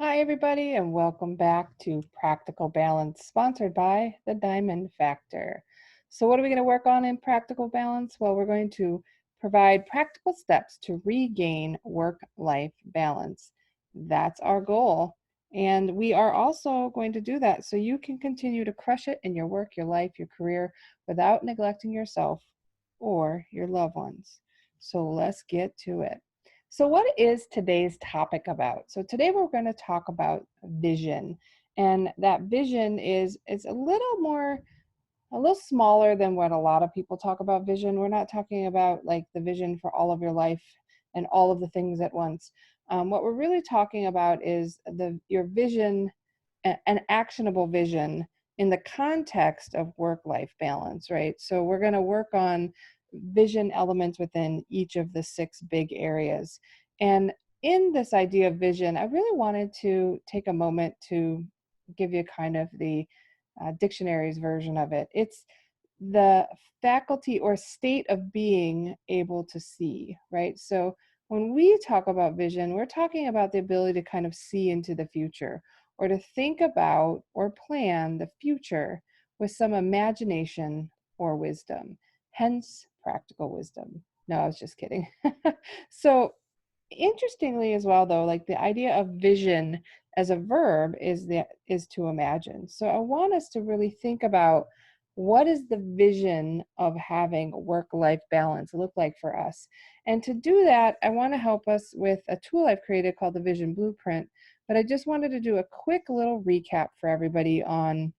Hi, everybody, and welcome back to Practical Balance, sponsored by the Diamond Factor. So, what are we going to work on in Practical Balance? Well, we're going to provide practical steps to regain work-life balance. That's our goal. And we are also going to do that so you can continue to crush it in your work, your life, your career without neglecting yourself or your loved ones. So, let's get to it. So, what is today's topic about? So, today we're going to talk about vision, and that vision is a little smaller than what a lot of people talk about vision. We're not talking about like the vision for all of your life and all of the things at once. What we're really talking about is your vision, an actionable vision in the context of work-life balance, right? So, we're going to work on vision elements within each of the six big areas. And in this idea of vision, I really wanted to take a moment to give you kind of the dictionary's version of it. It's the faculty or state of being able to see, right? So when we talk about vision, we're talking about the ability to kind of see into the future or to think about or plan the future with some imagination or wisdom, hence practical wisdom. No, I was just kidding. So interestingly as well though, like the idea of vision as a verb is to imagine. So I want us to really think about what is the vision of having work-life balance look like for us. And to do that, I want to help us with a tool I've created called the Vision Blueprint. But I just wanted to do a quick little recap for everybody on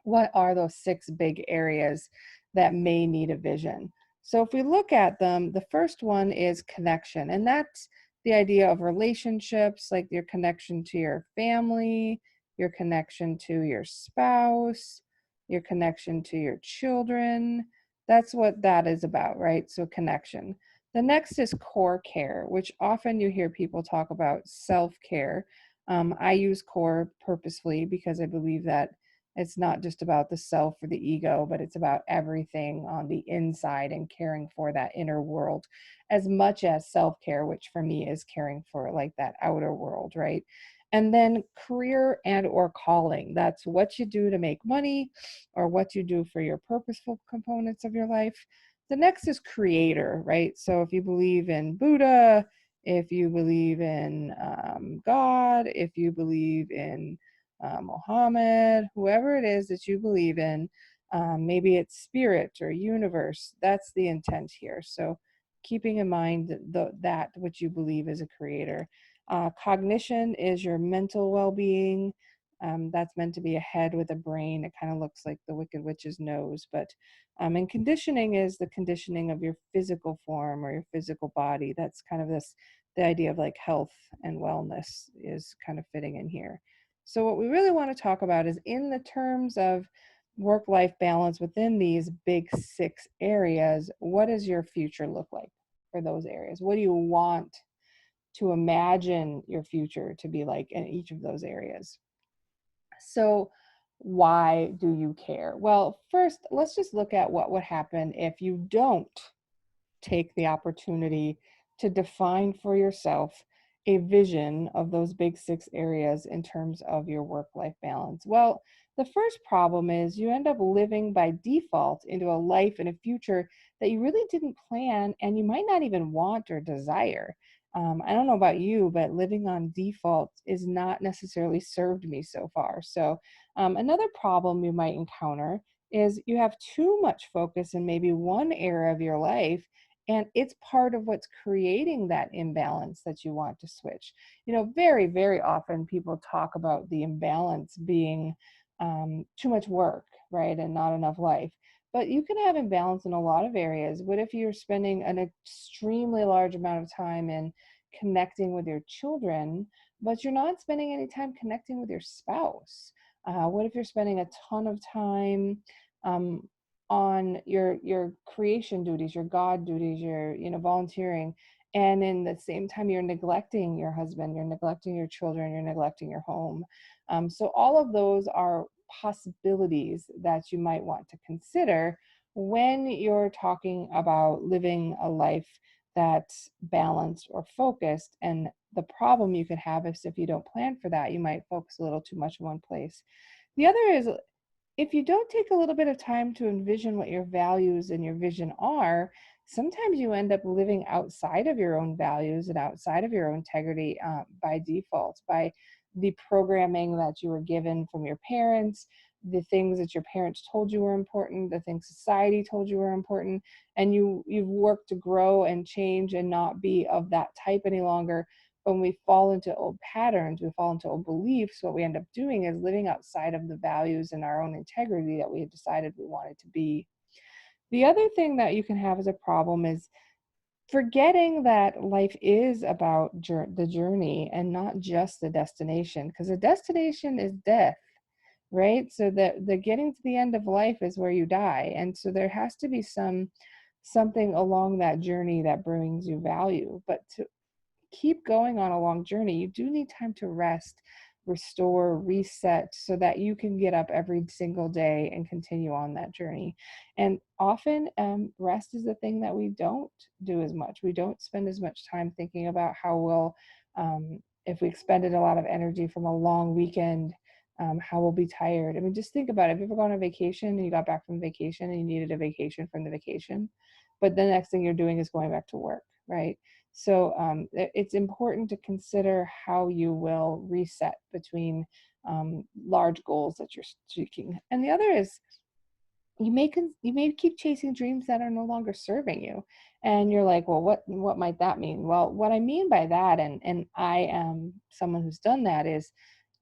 what are those six big areas that may need a vision. So if we look at them, the first one is connection, and that's the idea of relationships, like your connection to your family, your connection to your spouse, your connection to your children. That's what that is about, right? So connection. The next is core care, which often you hear people talk about self-care. I use core purposefully because I believe that it's not just about the self or the ego, but it's about everything on the inside and caring for that inner world as much as self-care, which for me is caring for like that outer world, right? And then career and or calling. That's what you do to make money or what you do for your purposeful components of your life. The next is creator, right? So if you believe in Buddha, if you believe in God, if you believe in Mohammed, whoever it is that you believe in, maybe it's spirit or universe, that's the intent here. So keeping in mind that what you believe is a creator. Cognition is your mental well-being. That's meant to be a head with a brain. It kind of looks like the Wicked Witch's nose, but and conditioning is the conditioning of your physical form or your physical body. That's kind of the idea of like health and wellness is kind of fitting in here. So what we really want to talk about is in the terms of work-life balance within these big six areas, what does your future look like for those areas? What do you want to imagine your future to be like in each of those areas? So why do you care? Well, first, let's just look at what would happen if you don't take the opportunity to define for yourself a vision of those big six areas in terms of your work-life balance. Well, the first problem is you end up living by default into a life and a future that you really didn't plan and you might not even want or desire. I don't know about you, but living on default is not necessarily served me so far. So another problem you might encounter is you have too much focus in maybe one area of your life, and it's part of what's creating that imbalance that you want to switch. You know, very, very often people talk about the imbalance being too much work, right? And not enough life. But you can have imbalance in a lot of areas. What if you're spending an extremely large amount of time in connecting with your children, but you're not spending any time connecting with your spouse? What if you're spending a ton of time um, on your creation duties, your God duties, your volunteering, and in the same time you're neglecting your husband, you're neglecting your children, you're neglecting your home. So all of those are possibilities that you might want to consider when you're talking about living a life that's balanced or focused. And the problem you could have is if you don't plan for that, you might focus a little too much in one place. The other is if you don't take a little bit of time to envision what your values and your vision are, sometimes you end up living outside of your own values and outside of your own integrity by default, by the programming that you were given from your parents, the things that your parents told you were important, the things society told you were important, and you've worked to grow and change and not be of that type any longer. When we fall into old patterns, we fall into old beliefs, what we end up doing is living outside of the values and our own integrity that we had decided we wanted to be. The other thing that you can have as a problem is forgetting that life is about the journey and not just the destination, because the destination is death, right? So the getting to the end of life is where you die. And so there has to be something along that journey that brings you value. But to keep going on a long journey, you do need time to rest, restore, reset, so that you can get up every single day and continue on that journey. And often, rest is the thing that we don't do as much. We don't spend as much time thinking about how we'll, if we expended a lot of energy from a long weekend, how we'll be tired. I mean, just think about it. Have you ever gone on vacation and you got back from vacation and you needed a vacation from the vacation, but the next thing you're doing is going back to work, right? So it's important to consider how you will reset between large goals that you're seeking. And the other is you may keep chasing dreams that are no longer serving you, and you're like, well, what might that mean? Well, what I mean by that, and I am someone who's done that, is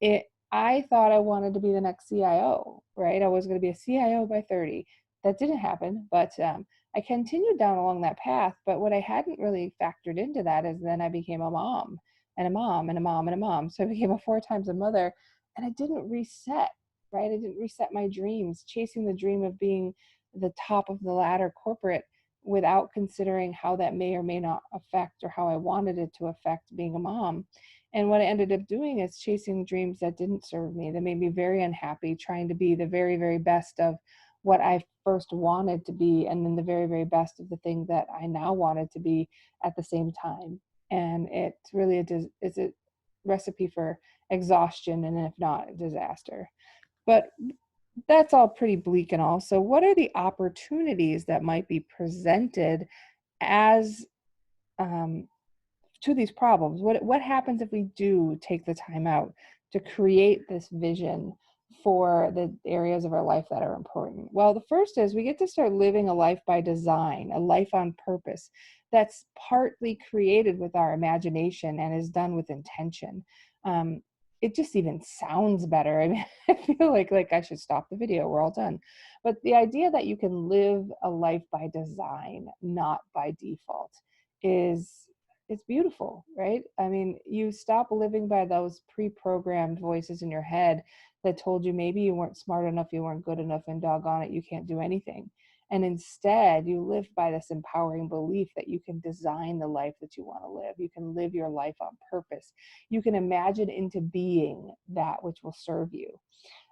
it I thought I wanted to be the next CIO, right? I was going to be a CIO by 30. That didn't happen, but I continued down along that path. But what I hadn't really factored into that is then I became a mom and a mom and a mom and a mom, so I became a 4 times a mother, and I didn't reset, right? I didn't reset my dreams, chasing the dream of being the top of the ladder corporate without considering how that may or may not affect, or how I wanted it to affect being a mom. And what I ended up doing is chasing dreams that didn't serve me, that made me very unhappy, trying to be the very, very best of what I first wanted to be, and then the very, very best of the thing that I now wanted to be at the same time. And it's really it's a recipe for exhaustion, and if not, disaster. But that's all pretty bleak and all. So what are the opportunities that might be presented as um, to these problems? What happens if we do take the time out to create this vision for the areas of our life that are important? Well, the first is we get to start living a life by design, a life on purpose that's partly created with our imagination and is done with intention. Um, it just even sounds better. I mean, I feel like I should stop the video. We're all done. But the idea that you can live a life by design, not by default, is it's beautiful, right? I mean, you stop living by those pre-programmed voices in your head that told you maybe you weren't smart enough, you weren't good enough, and doggone it, you can't do anything. And instead, you live by this empowering belief that you can design the life that you want to live. You can live your life on purpose. You can imagine into being that which will serve you.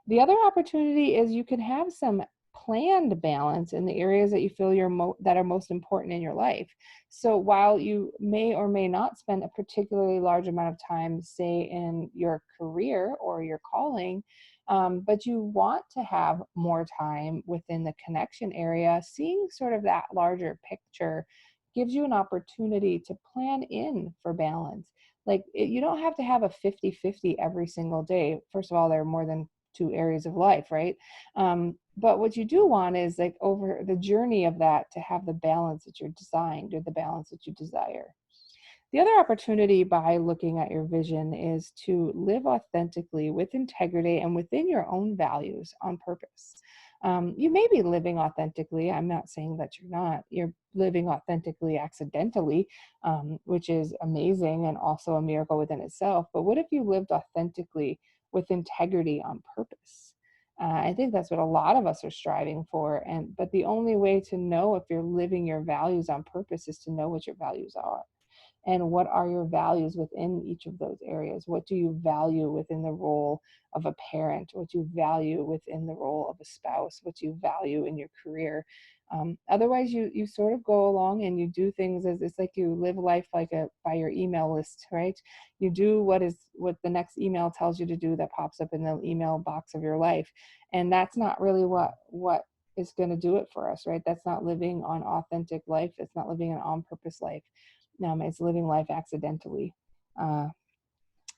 The other opportunity is you can have some planned balance in the areas that you feel that are most important in your life. So while you may or may not spend a particularly large amount of time, say, in your career or your calling, but you want to have more time within the connection area, seeing sort of that larger picture gives you an opportunity to plan in for balance. Like you don't have to have a 50-50 every single day. First of all, there are more than 2 areas of life, right? But what you do want is, like, over the journey of that, to have the balance that you're designed, or the balance that you desire. The other opportunity by looking at your vision is to live authentically with integrity and within your own values on purpose. You may be living authentically. I'm not saying that you're not. You're living authentically accidentally, which is amazing and also a miracle within itself. But what if you lived authentically with integrity on purpose? I think that's what a lot of us are striving for. But the only way to know if you're living your values on purpose is to know what your values are. and what are your values within each of those areas. What do you value within the role of a parent? What do you value within the role of a spouse? What do you value in your career? Otherwise, you sort of go along and you do things as it's like you live life like by your email list, right? You do what the next email tells you to do that pops up in the email box of your life, and that's not really what is going to do it for us, right? That's not living on authentic life. It's not living an on purpose life. It's living life accidentally.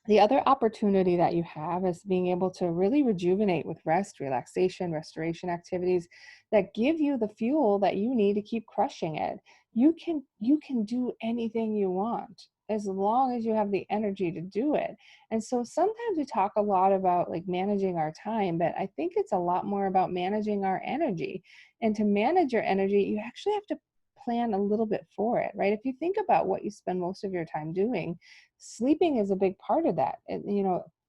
The other opportunity that you have is being able to really rejuvenate with rest, relaxation, restoration activities that give you the fuel that you need to keep crushing it. You can do anything you want as long as you have the energy to do it. And so sometimes we talk a lot about like managing our time, but I think it's a lot more about managing our energy. And to manage your energy, you actually have to plan a little bit for it, right? If you think about what you spend most of your time doing, sleeping is a big part of that.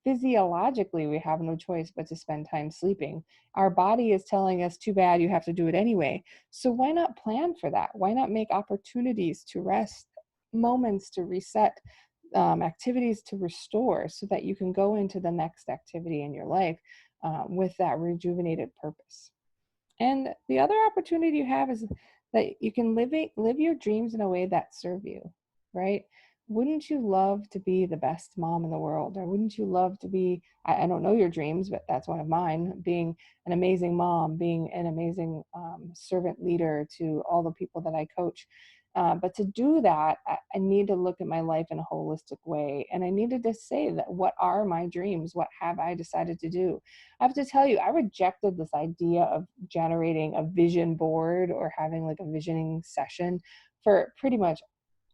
Physiologically, we have no choice but to spend time sleeping. Our body is telling us, too bad, you have to do it anyway. So why not plan for that? Why not make opportunities to rest, moments to reset, activities to restore, so that you can go into the next activity in your life with that rejuvenated purpose? And the other opportunity you have is that you can live your dreams in a way that serve you, right? Wouldn't you love to be the best mom in the world? Or wouldn't you love to be, I don't know your dreams, but that's one of mine, being an amazing mom, being an amazing servant leader to all the people that I coach. But to do that, I need to look at my life in a holistic way. And I needed to say that, what are my dreams? What have I decided to do? I have to tell you, I rejected this idea of generating a vision board or having like a visioning session for pretty much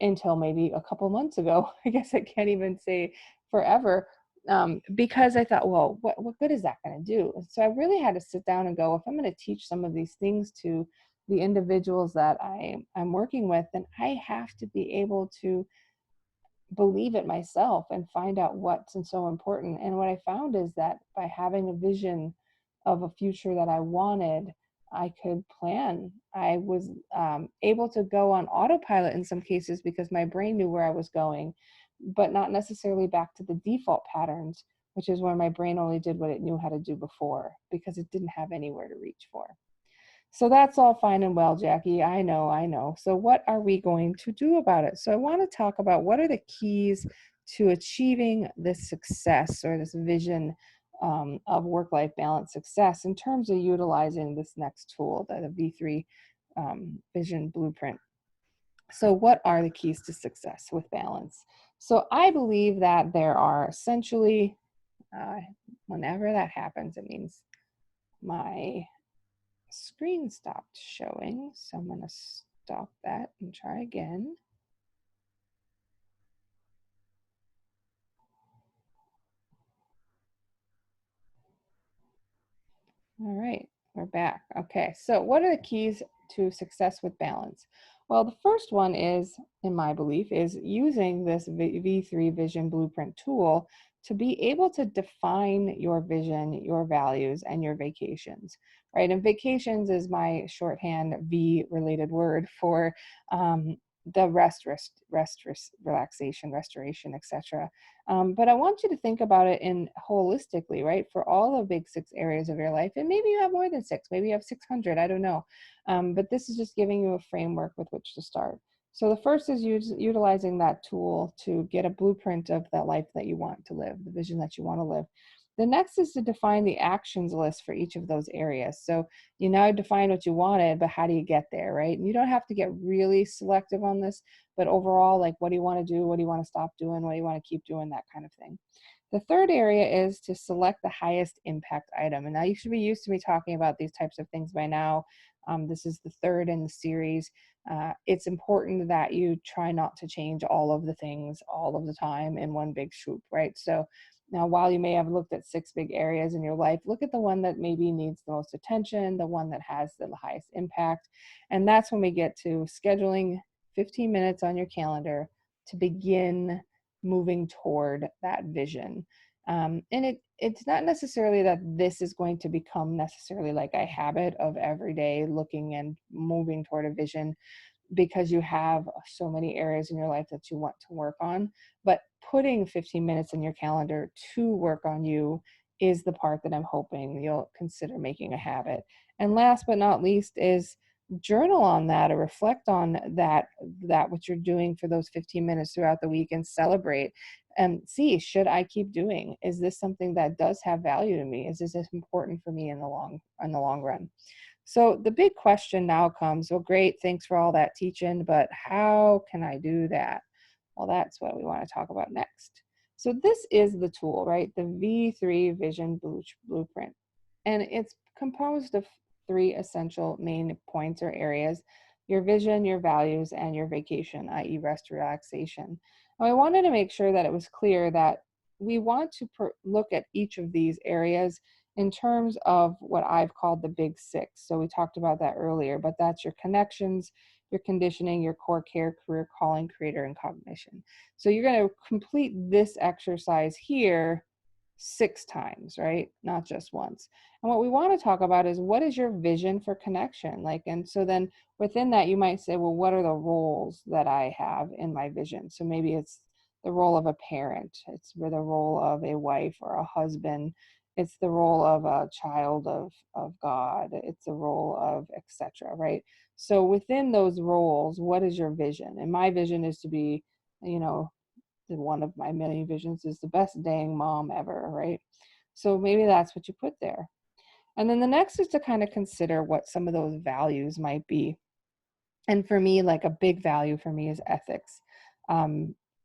until maybe a couple months ago. I guess I can't even say forever, because I thought, well, what good is that going to do? So I really had to sit down and go, if I'm going to teach some of these things to the individuals that I'm working with, then I have to be able to believe it myself and find out what's so important. And what I found is that by having a vision of a future that I wanted, I could plan. I was able to go on autopilot in some cases because my brain knew where I was going, but not necessarily back to the default patterns, which is where my brain only did what it knew how to do before because it didn't have anywhere to reach for. So that's all fine and well, Jackie. I know, I know. So what are we going to do about it? So I want to talk about what are the keys to achieving this success or this vision of work-life balance success in terms of utilizing this next tool, the V3 Vision Blueprint. So what are the keys to success with balance? So I believe that there are essentially, whenever that happens, it means my screen stopped showing, so I'm going to stop that and try again. All right, we're back. Okay, so what are the keys to success with balance? Well, the first one is, in my belief, is using this V3 Vision Blueprint tool to be able to define your vision, your values, and your vacations, right? And vacations is my shorthand V-related word for the rest, relaxation, restoration, etc. But I want you to think about it in holistically, right? For all the big 6 areas of your life, and maybe you have more than 6, maybe you have 600, I don't know. But this is just giving you a framework with which to start. So the first is utilizing that tool to get a blueprint of that life that you want to live, the vision that you want to live. The next is to define the actions list for each of those areas. So you now define what you wanted, but how do you get there, right? And you don't have to get really selective on this, but overall, like, what do you want to do? What do you want to stop doing? What do you want to keep doing? That kind of thing. The third area is to select the highest impact item. And now you should be used to me talking about these types of things by now. This is the third in the series. It's important that you try not to change all of the things all of the time in one big swoop, right? So now, while you may have looked at 6 big areas in your life, look at the one that maybe needs the most attention, the one that has the highest impact. And that's when we get to scheduling 15 minutes on your calendar to begin moving toward that vision. And it's not necessarily that this is going to become necessarily like a habit of every day looking and moving toward a vision. because you have so many areas in your life that you want to work on. But putting 15 minutes in your calendar to work on you is the part that I'm hoping you'll consider making a habit. And last but not least is journal on that, or reflect on that what you're doing for those 15 minutes throughout the week, and celebrate and see, should I keep doing? Is this something that does have value to me? Is this important for me in the long run? So the big question now comes, well, great, thanks for all that teaching, but how can I do that? Well, that's what we want to talk about next. So this is the tool, right? The V3 Vision Blueprint. And it's composed of 3 essential main points or areas: your vision, your values, and your vacation, i.e. rest, relaxation. And I wanted to make sure that it was clear that we want to look at each of these areas in terms of what I've called the big 6. So we talked about that earlier, but that's your connections, your conditioning, your core care, career, calling, creator, and cognition. So you're going to complete this exercise here 6 times, right? Not just once. And what we want to talk about is, what is your vision for connection? And so then within that, you might say, well, what are the roles that I have in my vision? So maybe it's the role of a parent, it's the role of a wife or a husband, it's the role of a child of God, it's the role of etc., right? So within those roles, what is your vision? And my vision is to be, one of my many visions is the best dang mom ever, right? So maybe that's what you put there. And then the next is to kind of consider what some of those values might be. And for me, like a big value for me is ethics.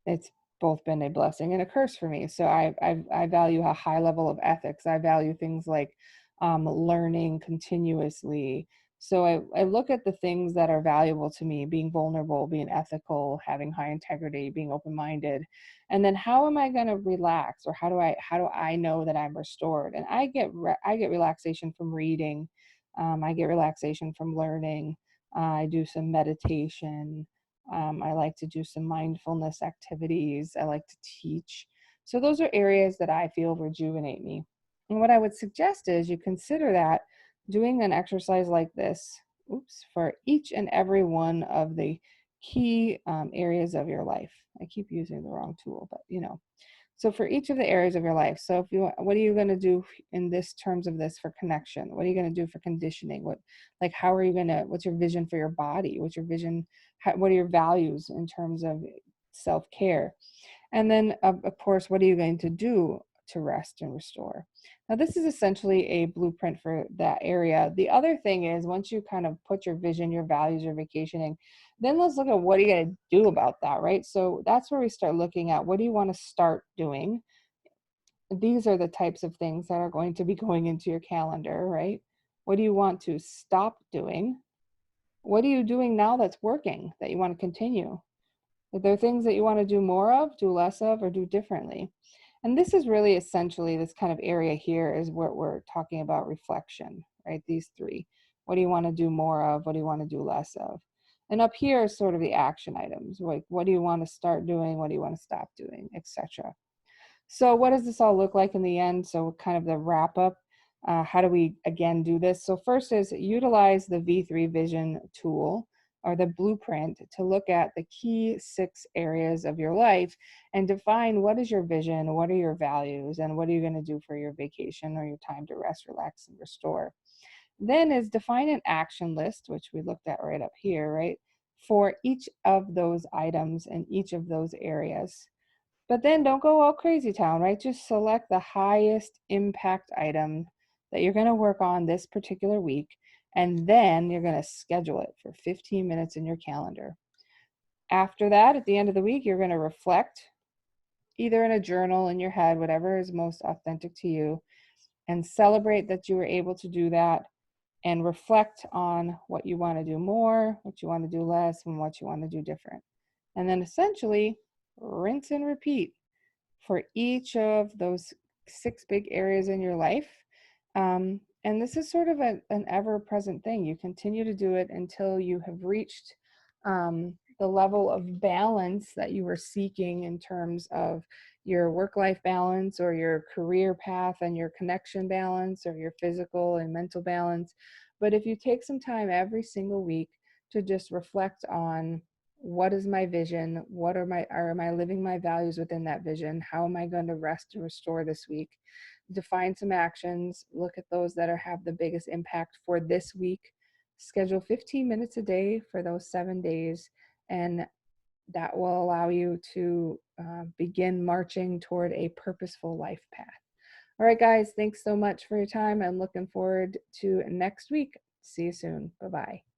It's both been a blessing and a curse for me. So I value a high level of ethics. I value things like learning continuously. So I look at the things that are valuable to me: being vulnerable, being ethical, having high integrity, being open-minded. And then how am I going to relax, or how do I know that I'm restored? And I get relaxation from reading. I get relaxation from learning. I do some meditation. I like to do some mindfulness activities. I like to teach. So those are areas that I feel rejuvenate me. And what I would suggest is you consider that doing an exercise like this, for each and every one of the key areas of your life. I keep using the wrong tool, but so for each of the areas of your life. So if you, what are you going to do in this terms of this for connection? What are you going to do for conditioning? How are you going to, what's your vision for your body? What's your vision? What are your values in terms of self-care? And then of course, what are you going to do to rest and restore? Now, this is essentially a blueprint for that area. The other thing is, once you kind of put your vision, your values, your vacationing, then let's look at what are you going to do about that, right? So that's where we start looking at, what do you want to start doing? These are the types of things that are going to be going into your calendar, right? What do you want to stop doing? What are you doing now that's working that you want to continue? Are there things that you want to do more of, do less of, or do differently? And this is really essentially, this kind of area here is what we're talking about: reflection, right? These 3. What do you want to do more of? What do you want to do less of? And up here is sort of the action items, like what do you want to start doing? What do you want to stop doing, etc. So what does this all look like in the end? So kind of the wrap up. How do we, again, do this? So first is utilize the V3 Vision tool, or the blueprint, to look at the key 6 areas of your life and define what is your vision, what are your values, and what are you going to do for your vacation or your time to rest, relax, and restore. Then is define an action list, which we looked at right up here, right, for each of those items in each of those areas. But then don't go all crazy town, right? Just select the highest impact item that you're going to work on this particular week, and then you're going to schedule it for 15 minutes in your calendar. After that, at the end of the week, you're going to reflect, either in a journal, in your head, whatever is most authentic to you, and celebrate that you were able to do that, and reflect on what you want to do more, what you want to do less, and what you want to do different. And then essentially rinse and repeat for each of those 6 big areas in your life. And this is sort of an ever-present thing. You continue to do it until you have reached the level of balance that you were seeking in terms of your work-life balance, or your career path and your connection balance, or your physical and mental balance. But if you take some time every single week to just reflect on what is my vision, am I living my values within that vision, how am I going to rest and restore this week, define some actions, look at those that have the biggest impact for this week, schedule 15 minutes a day for those 7 days, and that will allow you to begin marching toward a purposeful life path. All right, guys, thanks so much for your time. I'm looking forward to next week. See you soon. Bye-bye.